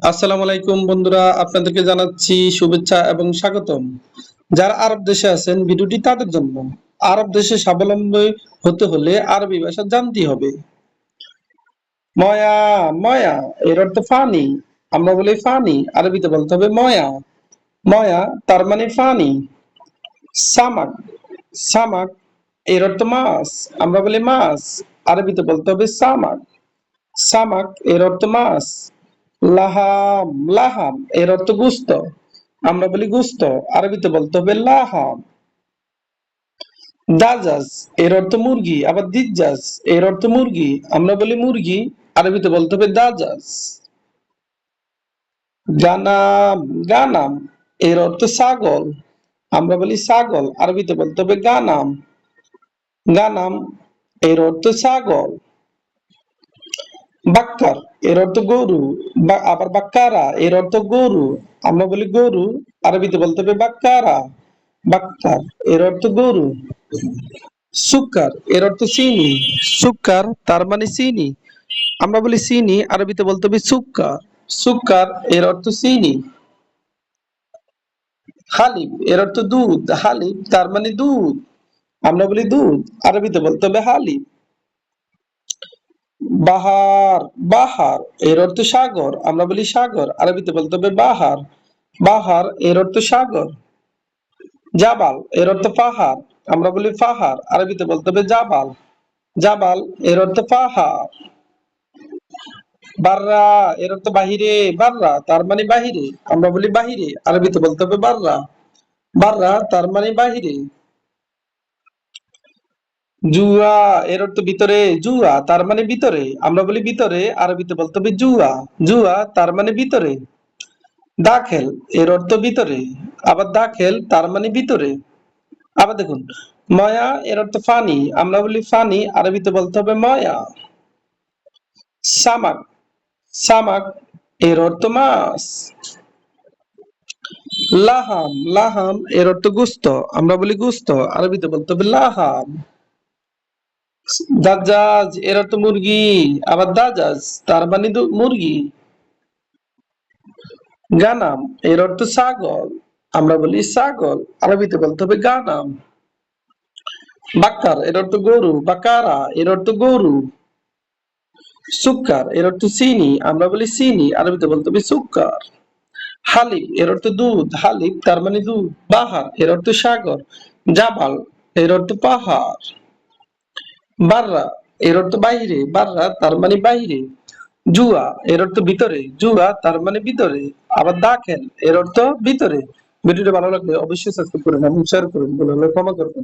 আসসালামু আলাইকুম বন্ধুরা, আপনাদেরকে জানাচ্ছি শুভেচ্ছা এবং স্বাগতম। যারা আরব দেশে আছেন, ভিডিওটি তাদের জন্য। আরব দেশে স্বাবলম্বী হতে হলে আরবি ভাষা জানতেই হবে। ময়া, ময়া এর অর্থ ফানি। আমরা বলি ফানি, আরবিতে বলতে হবে ময়া। ময়া তার মানে ফানি। সামাক, সামাক এর অর্থ মাছ। আমরা বলি মাছ, আরবিতে বলতে হবে সামাক। সামাক এর অর্থ মাছ। লাহাম, লাহাম এর অর্থ গোস্ত। আমরা বলি গোস্ত, আরবিতে বলতে হবে লাহাম। দাজাজ এর অর্থ মুরগি, আবার দিজ্জাজ এর অর্থ মুরগি। আমরা বলি মুরগি, আরবিতে বলতে হবে দাজাজ। গানাম, গানাম এর অর্থ ছাগল। আমরা বলি ছাগল, আরবিতে বলতে হবে গানাম। গানাম এর অর্থ ছাগল। বাক্কার এর অর্থ গরু, আবার বাক্কারা এর অর্থ গরু। আমরা বলি গরু, আরবিতে বলতে হবে বাক্কারা। বাক্কার এর অর্থ গরু। সুক্কার এর অর্থ চিনি। সুক্কার তার মানে চিনি। আমরা বলি চিনি, আরবিতে বলতে হবে সুক্কার। সুক্কার এর অর্থ চিনি। হালিব এর অর্থ দুধ। হালিব তার মানে দুধ। আমরা বলি দুধ, আরবিতে বলতে হবে হালিব। বাহার, বাহার এর অর্থ সাগর। আমরা বলি সাগর, আরবিতে বলতে হবে বাহার। বাহার এর অর্থ সাগর। জাবাল এর অর্থ পাহাড়। আমরা বলি পাহাড়, আরবিতে বলতে হবে জাবাল। জাবাল এর অর্থ পাহাড়। বাররা এর অর্থ বাহিরে। বাররা তার মানে বাহিরে। আমরা বলি বাহিরে, আরবিতে বলতে হবে বাররা। বাররা তার মানে বাহিরে। জুয়া এর অর্থ ভিতরে। জুয়া তার মানে ভিতরে। আমরা বলি ভিতরে, আরবিতে বলতে হবে জুয়া। জুয়া তার মানে ভিতরে। দাখেল এর অর্থ ভিতরে, আবার দাখেল তার মানে ভিতরে। আবার দেখুন, ময়া এর অর্থ ফানি। আমরা বলি ফানি, আরবিতে বলতে হবে ময়া। সামাক, সামাক এর অর্থ মাছ। লাহাম, লাহাম এর অর্থ গোস্ত। আমরা বলি গোস্ত, আরবিতে বলতে হবে লাহাম। দাজ্জাজ এর অর্থ মুরগি, আবার দাজাজ তার মানে মুরগি। গানাম এর অর্থ ছাগল। আমরা বলি ছাগল, আরবিতে বলতে হবে গানাম। বাক্কার এর অর্থ গরু। বাকারা এর অর্থ গরু। সুক্কার এর অর্থ চিনি। আমরা বলি চিনি, আরবিতে বলতে হবে সুক্কার। হালিব এর অর্থ দুধ। হালিব তার মানে দুধ। বাহার এর অর্থ সাগর। জাবাল এর অর্থ পাহাড়। বাররা এর অর্থ বাইরে। বাররা তার মানে বাইরে। জুয়া এর অর্থ ভিতরে। জুয়া তার মানে ভিতরে। আবার দাখেল এর অর্থ ভিতরে। ভিডিওটা ভালো লাগলে অবশ্যই সাবস্ক্রাইব করুন এবং শেয়ার করুন, ভুল হলে ক্ষমা করবেন।